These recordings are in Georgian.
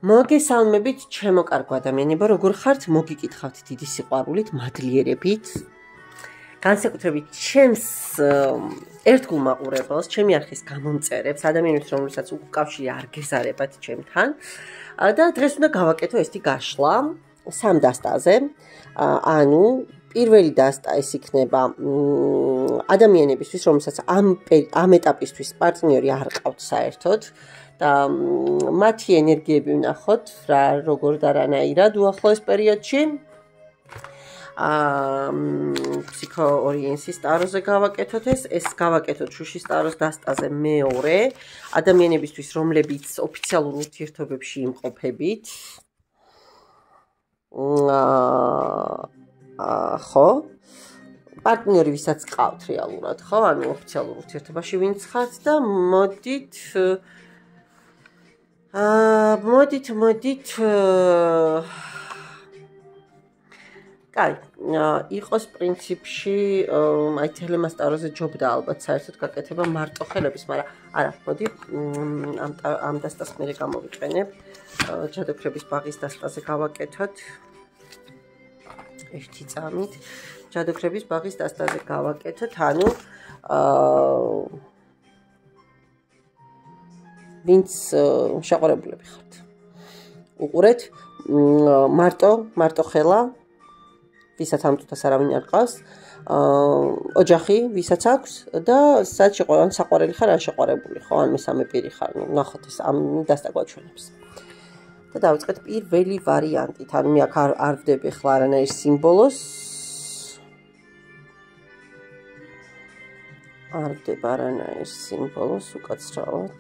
მოგესალმებით, ჩემო კარგო ადამიანებო, როგორ ხართ? მოგიკითხავთ დიდი სიყვარულით, მადლიერებით. განსაკუთრებით ჩემს ერთგულ მაყურებელს, ჩემი არხის გამომწერებს, ადამიანებს, რომელსაც უკავშირი არ გეზარებათ ჩემთან. და დღეს უნდა გავაკეთო ესეთი გაშლა სამ დასტაზე. ანუ პირველი დასტა ეს იქნება ადამიანებისთვის, რომელსაც ამ ეტაპისთვის პარტნიორი არ ყავთ საერთოდ. და მათი ენერგიები ვნახოთ რა როგორ და რანაირად უახლოეს პერიოდში. ფსიქოორიენსის ტაროზე გავაკეთოთ ეს გავაკეთოთ შუშის ტაროს დასტაზე მეორე ადამიანებისთვის, რომლებიც ოფიციალურ ურთიერთობებში იმყოფებით. ხო პარტნიორი ვისაც ყავთ რეალურად, ხო? ანუ ოფიციალურ ურთიერთობაში ვინც ხართ და მოდით კაი, იყოს პრინციპში აი თელემას ტაროზე ჯობდა ალბათ საერთოდ გაკეთება მარტო ხელების, მაგრამ არა, მოდი ამ დასტას მე გამოვიყენებ. ჯადოქრების ბაღის დასტაზე გავაკეთოთ. ერთი წამით ჯადოქრების ბაღის დასტაზე გავაკეთოთ, ანუ ვინც შეყვარებულები ხართ. უყურეთ, მარტო ხელა, ვისაც ამ წუთას არავინ არ ყავს, ოჯახი, ვისაც აქვს და სადაც საყვარელი ხარ, ან შეყვარებული ხო, ან მესამე პირი ხარ, ნახოთ ეს ამ დასტა გვაჩვენებს. და დავიწყეთ პირველი ვარიანტით, ანუ მე აქ არ ვდები ახლა არანაირ სიმბოლოს. არ ვდებ არანაირ სიმბოლოს უკაცრავად.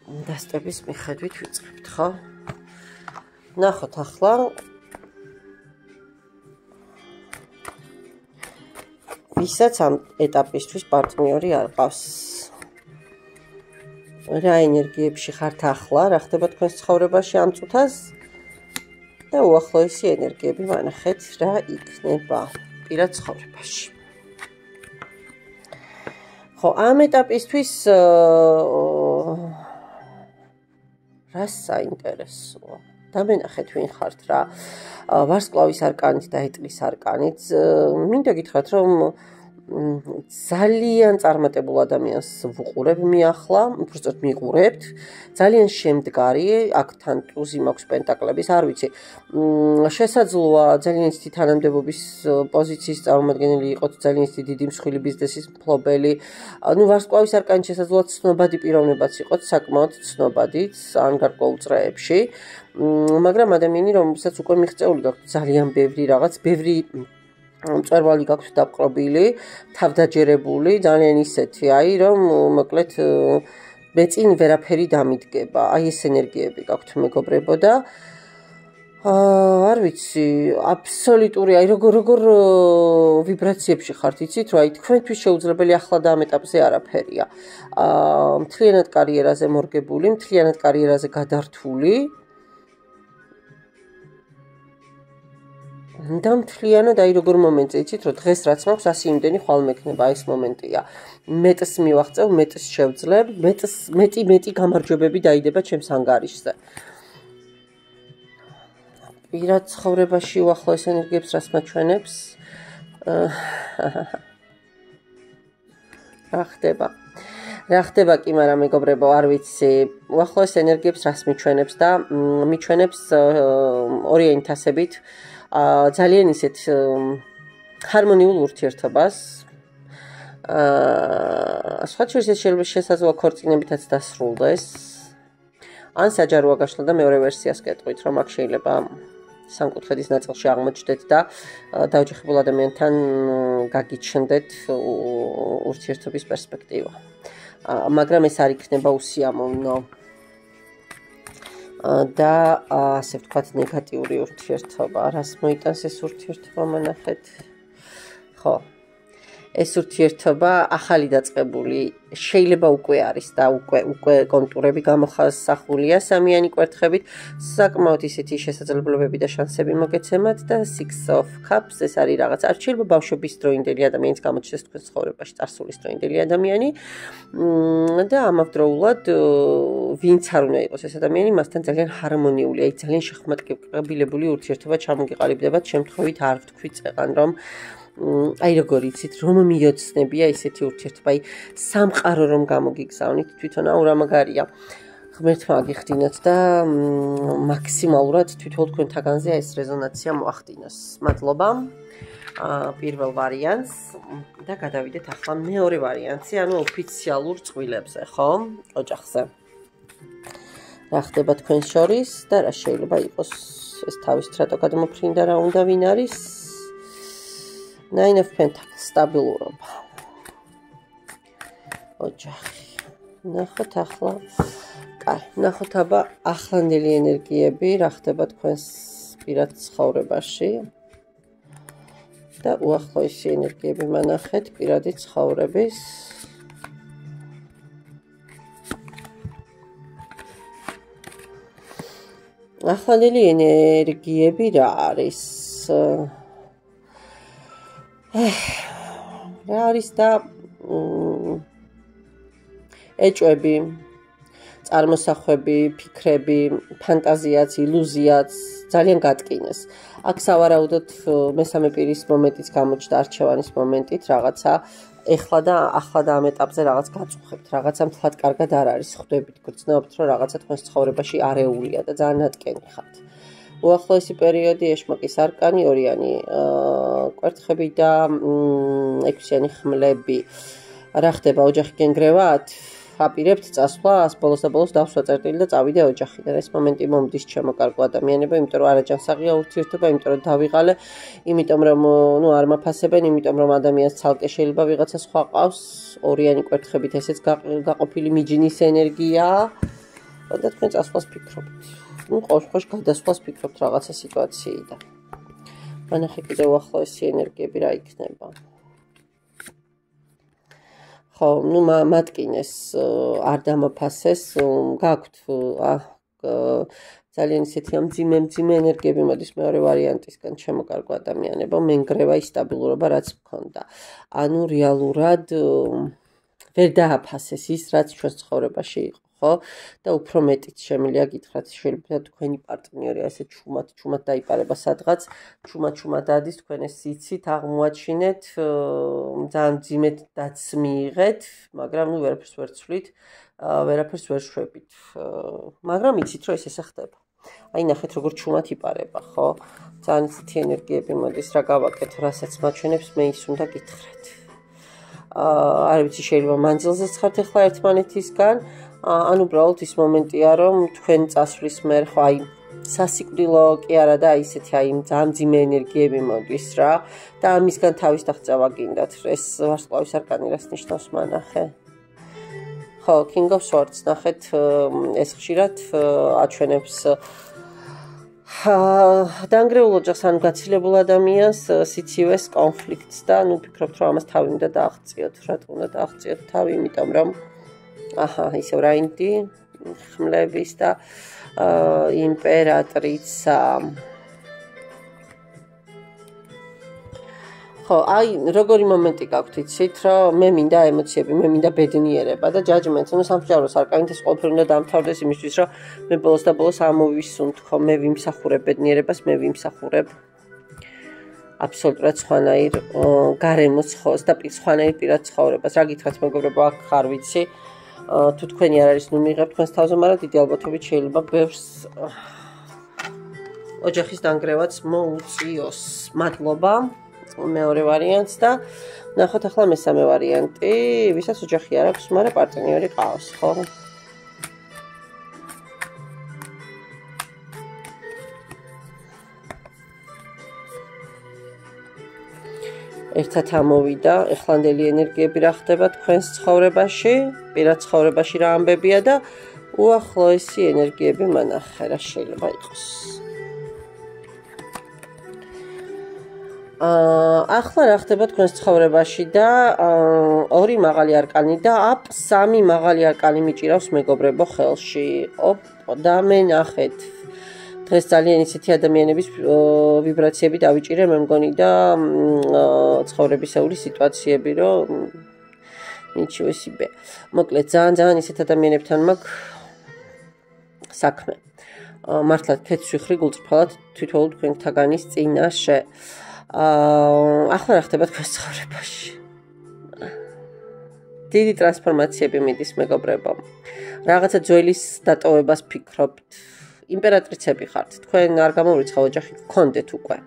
დასტების მიხედვით ვიწყებთ, ხო? ნახოთ ახლა ვისაც ამ ეტაპისთვის პარტნიორი არ ყავს. რა ენერგიებში ხართ ახლა, რა ხდება თქვენს ცხოვრებაში ამ წუთას და უახლოესი ენერგიები ვანახეთ რა იქნება პირად ცხოვრებაში. ხო, ამ ეტაპისთვის რა საინტერესოა. დამენახეთ ვინ ხართ რა. ვარსკვლავის არკანით და ეტლის არკანით. მინდა გითხრათ, რომ ძალიან წარმატებულ ადამიანს ვუყურებ მე ახლა, უბრალოდ მიყურებთ. ძალიან შემდგარი, აქ თან ტუზი მაქვს პენტაკლების, არ ვიცი. შესაძლოა ძალიან ისეთი თანამდებობის პოზიციის წარმომადგენელი იყოთ, ძალიან ისეთი დიდი მსხვილი ბიზნესის მფლობელი. ანუ ვარსკვლავის არკანით შესაძლოა ცნობადი პიროვნებაც იყოთ, საკმაოდ ცნობადიც, ან გარკვეულ წრეებში. მაგრამ ადამიანი, რომელსაც უკვე მიღწეული გაქვთ ძალიან ბევრი რაღაც, ბევრი მწვერვალი გაქვთ დაპყრობილი, თავდაჯერებული, ძალიან ისეთი, აი რომ მოკლედ მე წინ ვერაფერი დამიდგება. აი ეს ენერგიები გაქვთ მეგობრებო და არ ვიცი, აბსოლუტური, აი როგორ ვიბრაციებში ხართ, იცით, რომ აი თქვენთვის შეუძლებელი ახლა და ამ ეტაპზე არაფერია. მთლიანად კარიერაზე მორგებული, მთლიანად კარიერაზე გადართული. და მთლიანად აი როგორ მომენტზე იცით, რომ დღეს რაც მაქვს, ასე იმდენი ხვალ მექნება, ეს მომენტია. მეტს მივაღწევ, მეტს შევძლებ, მეტი გამარჯვებები დაიდება ჩემს ანგარიშზე. პირად ცხოვრებაში უახლოეს ენერგიებს რას მაჩვენებს? რა ხდება კი, მაგრამ მეგობრებო, არ ვიცი, უახლოეს ენერგიებს რას მიჩვენებს და მიჩვენებს ორიენტასებით ძალიან ისეთ ჰარმონიულ ურთიერთობას. სხვა შორის ეს შეიძლება შესაძლოა ქორწინებითაც დასრულდეს. ან საჯაროა გაშლა და მეორე ვერსიას გეტყვით, რომ აქ შეიძლება სამკუთხედის ნაწილში აღმოჩნდეთ და დაოჯახებულ ადამიანთან გაგიჩნდეთ ურთიერთობის პერსპექტივა. მაგრამ ეს არ იქნება უსიამოვნო და ასე ვთქვათ ნეგატიური ურთიერთობა. რას მოიტანს ეს ურთიერთობა, მონახეთ? ხო. ეს ურთიერთობა ახალი დაწყებული შეიძლება უკვე არის და უკვე კონტურები გამოსახულია სამიანი კვერთხებით საკმაოდ ისეთი შესაძლებლობები და შანსები მოგეცემათ და Six of Cups ეს არის რაღაც არ შეიძლება ბავშვობის დროინდელი ადამიანის გამოჩნდეს თქვენ ცხოვრებაში წარსულის დროინდელი ადამიანი და ამავდროულად ვინც არ უნდა იყოს ეს ადამიანი მასთან ძალიან ჰარმონიული აი ძალიან შეხმატკიბრებული ურთიერთობა ჩამოგიყალიბდებათ შემთხვევით არ ვთქვი წეღან რომ აი როგორ იცით რომ მიოცნებია ისეთი ურთიერთობა აი სამყარო რომ გამოგიგზავნით თვითონ აუ რა მაგარია ღმერთმა აგიხდინოთ და მაქსიმალურად თვითონ თქვენთაგანზე ეს რეზონანსია მოახდინოს მადლობა პირველ ვარიანტს და გადავიდეთ ახლა მეორე ვარიანტზე ანუ ოფიციალურ წყვილებზე ხო ოჯახზე რა ხდება თქვენ შორის და რა შეიძლება იყოს ეს თავის რატო გადმოფრინდა რა უნდა ვინ არის Nine of Pentacles სტაბილურობა ოჯახი ნახოთ ახლა კაი ნახოთ აბა ახლანდელი ენერგიები რა ხდება თქვენს პირად ცხოვრებაში და უახლოესი ენერგიები მანახეთ პირადი ცხოვრების ახლანდელი ენერგიები რა არის რა არის და ეჭვები, წარმოსახვები, ფიქრები, ფანტაზიაც, ილუზიაც ძალიან გატკინეს. აქ სავარაუდოდ მესამე პირის მომენტიც გამოჩნდა არჩევანის მომენტით, რაღაცა ეხლა და ახლა და ამ ეტაპზე რაღაც გაწუხებთ, რაღაცა მთლად კარგად არ არის, ხვდებით, გრძნობთ, რომ რაღაცა თქვენს ცხოვრებაში არეულია და ძალიან ნატკენი ხართ. უახლოესი პერიოდი ეშმაკის არკანი ორიანი კვერთხები და ექვსიანი ხმლები რა ხდება ოჯახი გენგრევათ აპირებთ წასვლას ბოლოს და ბოლოს დავსვა წერტილი და წავიდე ოჯახიდან ეს მომენტი მომდის ჩემოკარგო ადამიანებო იმიტომ რომ არაჯანსაღია ურთიერთობა იმიტომ რომ დავიღალე იმიტომ რომ ნუ არ მაფასებენ იმიტომ რომ ადამიანს ცალკე შეიძლება ვიღაცა სხვა ყავს ორიანი კვერთხებით ესეც გაყოფილი მიჯნის ენერგია და თქვენ წასვლას ფიქრობთ ну ყოველთვის გადასვლას ფიქრობთ რაღაცა სიტუაციიდან. მანახე კიდევ უახლოესი ენერგიები რა იქნება. ხო, ну მატკინეს არ დამაფასეს, გაქვთ ძალიან ისეთი ამძიმე ენერგიები მოდის მეორე ვარიანტისგან ჩემოკარგო ადამიანებო, მენგრევა ის სტაბილურობა რაც მქონდა. ანუ რეალურად ვერ დააფასეს ის რაც ჩვენს ცხოვრებაში იყო. ხო და უფრო მეტიც შემიძლია გითხრათ შეიძლება თქვენი პარტნიორი ასე ჩუმად დაიპარება სადღაც ჩუმად დადის თქვენ ეს იცით აღმოაჩინეთ ძალიან ძიმედ დაც მიიღეთ მაგრამ ნუ ვერაფერს ვერ ცვლით ვერაფერს ვერ შვებით მაგრამ იცით რომ ესე ხდება აი ნახეთ როგორ ჩუმად იპარება ხო ძალიან ისეთი ენერგიები მოდის რა გავაკეთო რასაც მაჩვენებს მე ის უნდა გითხრათ არ ვიცი შეიძლება მანძილზეც ხართ ახლა ერთმანეთისგან ანუ უბრალოდ ის მომენტია რომ თქვენ წასვლის მერ ხო აი სასიკვდილო კი არა და ისეთი აი ძალიან ძიმე ენერგიები მოდის რა და ამისგან თავის დაღწევა გინდათ ეს ვარსკვლავის არკანი რას ნიშნავს მანახე ხო King of Swords ნახეთ ეს ხშირად აჩვენებს დანგრეულ ოჯახს ან გაცილებულ ადამიანს სიცივეს კონფლიქტს და ნუ ფიქრობთ რომ ამას თავი უნდა დააღწიოთ რატომ უნდა დააღწიოთ თავი იმიტომ რომ აჰა ისევ რაინდი ხმლების და იმპერატრიცა ხო აი როგორი მომენტი გაქვთ იცით რომ მე მინდა ემოციები მე მინდა ბედნიერება და ჯაჯმენტი ну სამსჯავროს არკანით ეს ყველაფერი უნდა დამთავრდეს იმისთვის რომ მე ბოლოს და ბოლოს ამოვისუნთ ხო მე ვიმსახურებ ბედნიერებას მე ვიმსახურებ აბსოლუტურად სხვანაირ გარემოს ხოს და სხვანაირ პირად ცხოვრებას რა გითხრათ მეგობრებო აქ ხარ ვიცი თუ თქვენი არ არის ნუ მიიღებთ თქვენს თავზე მაგრამ დიდი ალბათობით შეიძლება ბევრს ოჯახის დანგრევაც მოუწიოს მადლობა მეორე ვარიანტს და ნახოთ ახლა მესამე ვარიანტი ვისაც ოჯახი არ აქვს მაგრამ პარტნიორი ყავს ხო ერთად ამოვიდა ეხლანდელი ენერგიები რა ხდება თქვენს ცხოვრებაში პირად ცხოვრებაში რა ამბებია და უახლოესი ენერგიები მანახე რა შეიძლება იყოს ახლა რა ხდება თქვენს ცხოვრებაში და 2 მაღალი არკანი და 3 მაღალი არკანი მიჭირავს მეგობრებო ხელში. და მე ნახეთ. დღეს ძალიან ისეთი ადამიანების ვიბრაციები დავიჭირე მე მგონი და ცხოვრებისეული სიტუაციები, რომ ნიჩიო სიბე. მოკლედ ძალიან ისეთ ადამიანებთან მაქვს საქმე. მართლაც თეთრ-ვიხრი გულწრფელად თვითონ თქვენთაგანის წინაშე. ახლა რა ხდება თქვენს ცხოვრებაში? დიდი ტრანსფორმაციები მიდის მეგობრებო. რაღაცა ძველის დატოვებას ფიქრობთ. იმპერატრიცები ხართ. თქვენ არ გამოვრიცხავ ოჯახი გქონდეთ უკვე.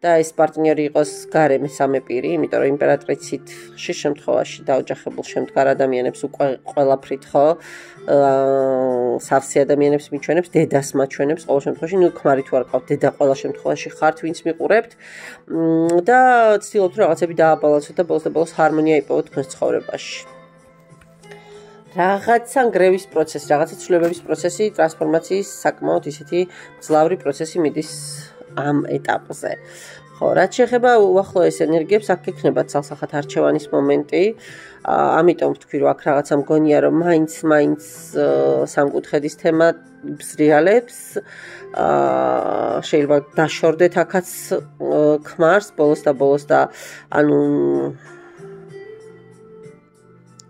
და ეს პარტნიორი იყოს გარე მესამე პირი, იმიტომ რომ იმპერატრიცით ხშირ შემთხვევაში დაოჯახებულ შემდგარ ადამიანებს უკვე ყველაფრით ხო სავსე ადამიანებს მიჩვენებს, დედას მაჩვენებს ყოველ შემთხვევაში, ნუ ქმარი თუ არ ყავთ, დედა ყოველ შემთხვევაში ხართ, ვინც მიყურებთ და ცდილობთ რომ რაღაცები დააბალანსოთ და ბოლოს ჰარმონია იპოვოთ თქვენს ცხოვრებაში. რაღაცა ნგრევის პროცესი, რაღაცა ცვლილებების პროცესი, ტრანსფორმაციის საკმაოდ ისეთი მძლავრი პროცესი მიდის ამ ეტაპზე. ხო, რაც შეეხება უახლოეს ენერგიებს, აქ იქნება ცალსახად არჩევანის მომენტი. ამიტომ ვთქვი, რომ აქ რაღაცა მგონია, რომ მაინც სამკუთხედის თემა ბზრიალებს. შეიძლება დაშორდეთ აქაც ქმარს ბოლოს და ანუ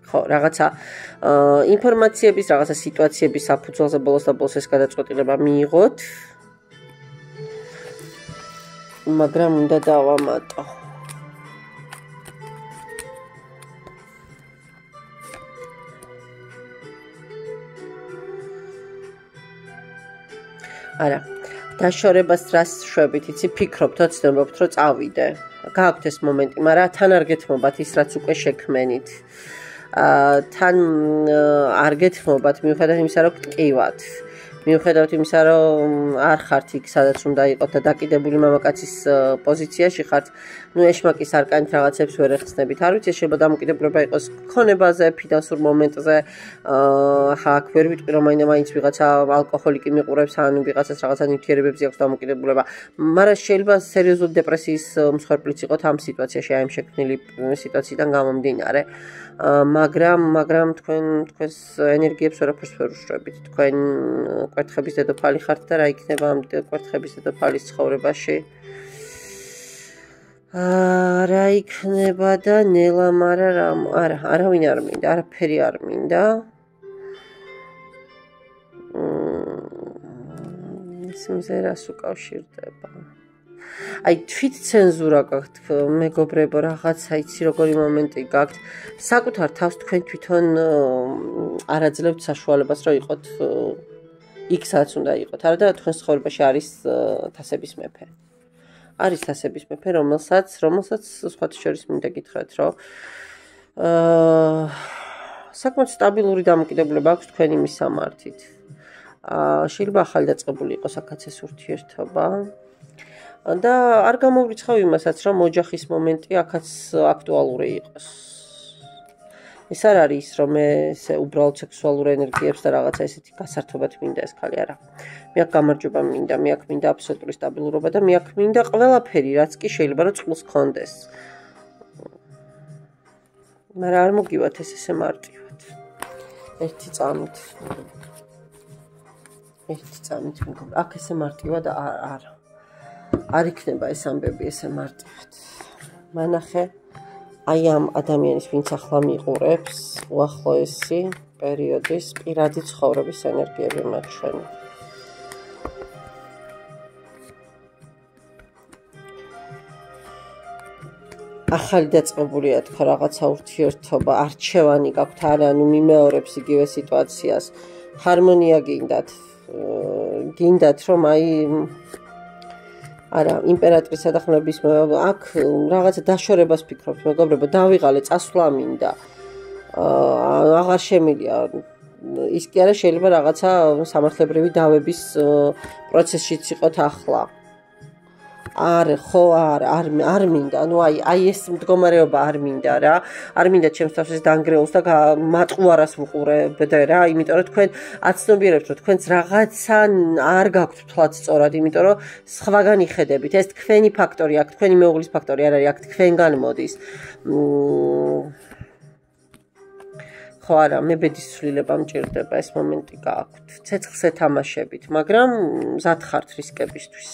ხო, რაღაცა ინფორმაციების, რაღაცა სიტუაციების საფუძველზე ბოლოს ეს გადაწყვეტილება მიიღოთ. მაგრამ უნდა დავამატო. არა, დაშორებას რას შვებით, იცი, ფიქრობთ, ოცნებობთ, რომ წავიდე. გააქვთ ეს მომენტი, მაგრამ თან არ გეთმობათ ის, რაც უკვე შექმენით. თან არ გეთმობათ, მიუხედავად იმისა, რომ გტკივათ. მიუხედავად იმისა, რომ არ ხართ იქ, სადაც უნდა იყოთ და დაკიდებული მამაკაცის პოზიციაში ხართ, ნუ ეშმაკის არკანით რაღაცებს ვერ ეხსნებით. არ ვიცი, შეიძლება დამოკიდებულება იყოს ქონებაზე, ფინანსურ მომენტზე. ახლა აქ ვერ ვიტყვი, რომ მაინც ვიღაცა ალკოჰოლიკი მიყურებს, ან ვიღაცას რაღაცა ნივთიერებებზე აქვს დამოკიდებულება. მაგრამ შეიძლება სერიოზული დეპრესიის მსხვერპლიც იყოთ ამ სიტუაციაში, აი ამ შექმნილი სიტუაციიდან გამომდინარე. მაგრამ თქვენს ენერგიებს ვერაფერს ვერ უშევით. თქვენ კვერთხების დედოფალი ხართ და რა იქნება ამ კვერთხების დედოფალის ცხოვრებაში? რა იქნება და ნელა, მაგრამ არავინ არ მინდა, არაფერი არ მინდა. ის მზერას უკავშირდება. აი თვით ცენზურა გაქვთ მეგობრებო, რაღაცა იცი როგორი მომენტი გაქვთ. საკუთარ თავს თქვენ თვითონ არ აძლევთ საშუალებას რომ იყოთ იქ სადაც უნდა იყოთ. არა და თქვენს ცხოვრებაში არის თასების მეფე. არის თასების მეფე, რომელსაც სხვათა შორის მინდა გითხრათ, რომ საკმაოდ სტაბილური დამოკიდებულება აქვს თქვენი მისამართით. შეიძლება ახალი დაწყებული იყოს აქაც ეს ურთიერთობა. და არ გამოვრიცხავ იმასაც, რომ ოჯახის მომენტი აქაც აქტუალური იყოს. ეს არ არის, რომ ესე უბრალოდ სექსუალურ ენერგიებს და რაღაცა ესეთი გასართობად მინდა ეს ხალი არა. მე აქ გამარჯვება მინდა, მე აქ მინდა აბსოლუტური სტაბილურობა და მე აქ მინდა ყველაფერი, რაც კი შეიძლება რომ წყულს გქონდეს. მაგრამ არ მოგივათ ესე მარტივად. ერთი წამით მეგობრებო, აქ ესე მარტივად არ იქნება ეს ამბები ესე მარტივად. მანახე აი ამ ადამიანის, ვინც ახლა მიყურებს, უახლოესი პერიოდის პირადი ცხოვრების ენერგიები მაჩვენა. ახალი დაწყებულია თქვა რაღაცა ურთიერთობა, არჩევანი გაქვთ, ანუ მიმეორებს იგივე სიტუაციას. ჰარმონია გინდათ, რომ აი არა, იმპერატრისა და ხმლების აქ რაღაცა დაშორებას ფიქრობთ, მეგობრებო, დავიღალე, წასვლა მინდა. აღარ შემილია. ის კი არა, შეიძლება რაღაცა სამართლებრივი დავების პროცესშიც იყოთ ახლა. ხო არ მინდა, ну აი ეს მდგომარეობა არ მინდა რა. არ მინდა ჩემს თავს ეს დანგრეულს და მატყუარას ვუყურებდე რა, იმიტომ რომ თქვენ აცნობიერებთ რომ თქვენც რაღაცა არ გაქვთ თვალთ სწორად, იმიტომ რომ სხვაგან იხედებით. ეს თქვენი ფაქტორი აქ, თქვენი მეუღლის ფაქტორი არ არის, აქ თქვენგან მოდის. ხო არა, მე ბედის ცვლილება მჭირდება, ეს მომენტი გააქვთ. ცეცხლს ეთამაშებით, მაგრამ მზად ხართ რისკებისთვის.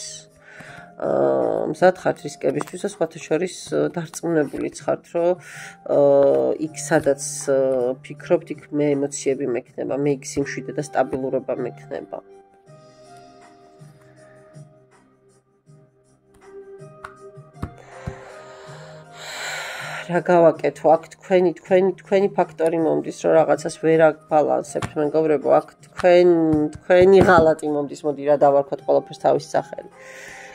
მზად ხართ რისკებისთვის და სხვათა შორის დარწმუნებულიც ხართ, რომ იქ სადაც ფიქრობთ, იქ მე ემოციები მექნება, მე იქ სიმშვიდე და სტაბილურობა მექნება. რა გავაკეთო? აქ თქვენი ფაქტორი მომდის, რომ რაღაცას ვერ აკბალანსებთ, მეგობრებო, აქ თქვენი ღალატი მომდის, მოდი რა დავარქვათ ყველაფერს თავის სახელი.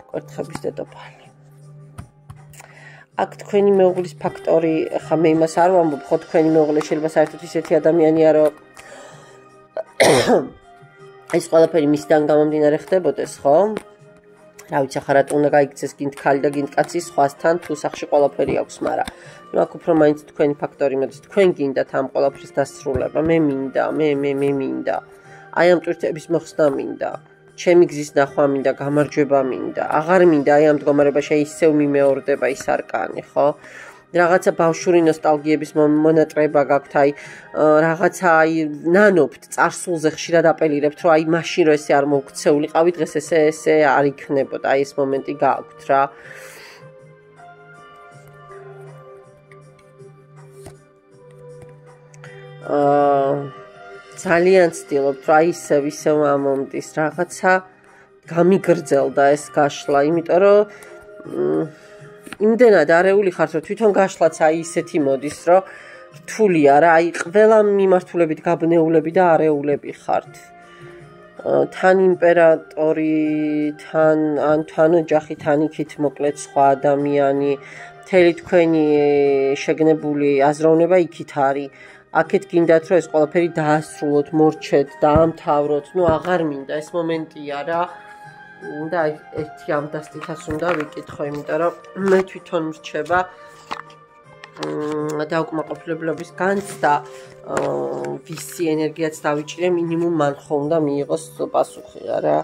კვერთხების დედოფალი. აქ თქვენი მეუღლის ფაქტორი, ხა მე იმას არ ვამბობ, ხო თქვენი მეუღლე შეიძლება საერთოდ ისეთი ადამიანია, რომ ეს ყველაფერი მისიდან გამომდინარე ხდებოდეს, ხო? რა ვიცი, ახლა რატო უნდა გაიქცეს გინდ ქალი და გინდ კაცი სხვასთან, თუ სახში ყველაფერი აქვს, მაგრამ ნუ აქ უფრო მაინც თქვენი ფაქტორი მოდის, თქვენ გინდათ ამ ყველაფრის დასრულება, მე მინდა, მე მინდა. აი ამ ტვირთების მოხსნა მინდა. ჩემი გზის ნახვა მინდა, გამარჯვება მინდა. აღარ მინდა აი ამ მდგომარეობაში ისევ მიმეორდება ის არკანი, ხო? რაღაცა ბავშვური ნოსტალგიების მონატრება გაქვთ, აი რაღაცა აი ნანობთ, წარსულზე ხშირად აპელირებთ, რომ აი მაშინ რომ ესე არ მოგქცეულიყავი, დღეს ესე არ იქნებოდა, აი ეს მომენტი გაქვთ რა. ძალიან ცდილობთ, რომ აი ისევ ამომდის, რაღაცა გამიგრძელდა ეს გაშლა, იმიტომ რომ იმდენად არეული ხართ, რომ თვითონ გაშლაც აი ისეთი მოდის, რომ რთულია რა, აი ყველა მიმართულებით გაბნეულები და არეულები ხართ. თან იმპერატორი, თან ოჯახი, თან იქით მოკლედ სხვა ადამიანი, მთელი თქვენი შეგნებული აზროვნება იქით არის. აქეთ გინდათ რომ ეს ყველაფერი დაასრულოთ, მორჩეთ, დაამთავროთ, ну აღარ მინდა ეს მომენტია რა. და ერთი ამ დასტიხას უნდა ვიკითხო, იმიტომ რომ მე თვითონ მრჩება დაუკმაყოფილებლობის განცდა, ვისი ენერგიაც დავიჭირე, მინიმუმ მან ხო უნდა მიიღოს პასუხი რა.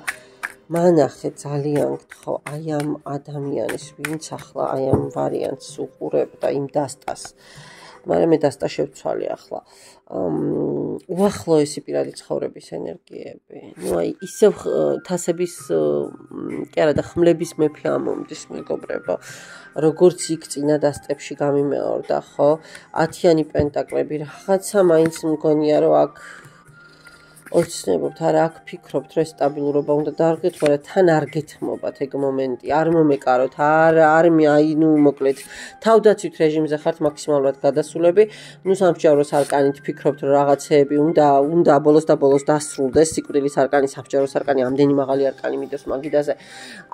მანახე ძალიან გთხოვ, აი ამ ადამიანის, ვინც ახლა აი ამ ვარიანტს უყურებდა იმ დასტას. მაგრამ მე დასტა შევცვალე ახლა. უახლოესი პირადი ცხოვრების ენერგიები. ნუ აი ისევ თასების კი არა და ხმლების მეფე ამომდის, მეგობრებო. როგორც იქ წინა დასტებში გამიმეორდა, ხო? 10-იანი პენტაკლები რაღაცა მაინც მგონია, რომ აქ ოცნებობთ, არა აქ ფიქრობთ, რომ სტაბილურობა უნდა დაარღვიოთ, მაგრამ თან არ გეთმობათ ეგ მომენტი, არ მომეკაროთ, არ აი ნუ მოკლედ თავდაცვით რეჟიმზე ხართ მაქსიმალურად გადასულები, ნუ სამსჯავროს არკანით ფიქრობთ, რომ რაღაცეები უნდა ბოლოს და ბოლოს დასრულდეს, სიკვდილის არკანი, სამსჯავროს არკანი, ამდენი მაღალი არკანი მიდოს მაგიდაზე.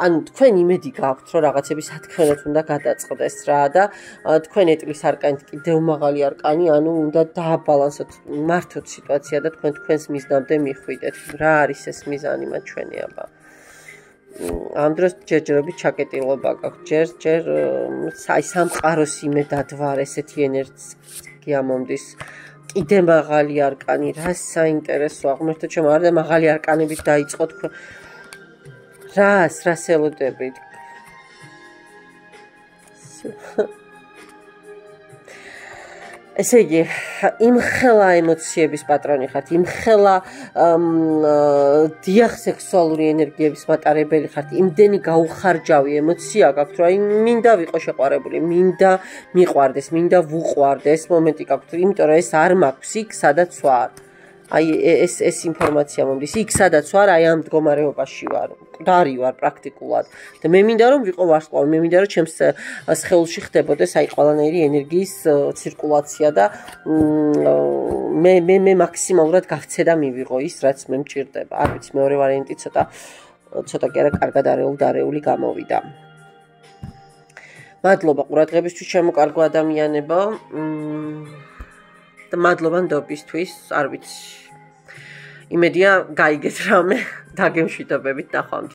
ანუ თქვენ იმედი გაქვთ, რომ რაღაცები სათქმელად უნდა გადაწყდეს რა და თქვენ ეტლის არკანით კიდევ მაღალი არკანი, ანუ უნდა დააბალანსოთ, მართოთ სიტუაცია და თქვენს მიზნად მიხვიდეთ რა არის ეს მიზანი მაჩვენი აბა ამ დროს ჯერჯერობით ჩაკეტილობა გაქვთ ჯერ აი სამყაროს იმედად ვარ ესეთი ენერგია მომდის კიდე მაღალი არკანი რა საინტერესოა ღმერთო ჩემო არ და მაღალი არკანებით დაიწყოთ რას ელოდებით ესე იგი, იმხელა ემოციების პატრონი ხართ, იმხელა დიახ სექსუალური ენერგიების მატარებელი ხართ, იმდენი გაუხარჯავი ემოცია გაქვთ, რომ აი მინდა ვიყო შეყვარებული, მინდა მიყვარდეს, მინდა ვუყვარდე, ეს მომენტი გაქვთ, იმიტომ რომ ეს არ მაქვს იქ, სადაც ვარ. აი ეს ინფორმაცია მომდის, იქ სადაც ვარ, აი ამ მდგომარეობაში ვარ. მკვდარი ვარ პრაქტიკულად და მე მინდა რომ ვიყო ვარსკვლავი, მე მინდა რომ ჩემს სხეულში ხდებოდეს აი ყველანაირი ენერგიის ცირკულაცია და მე მაქსიმალურად გავცე და მივიღო ის, რაც მე მჭირდება. არ ვიცი, მეორე ვარიანტი ცოტა კი არა კარგად არეული გამოვიდა. მადლობა ყურადღებისთვის, შემოკარგო ადამიანებო. და მადლობა ნდობისთვის, არ ვიცი. იმედია გაიგეთ რამე, დაგემშვიდობებით ნახვამდის.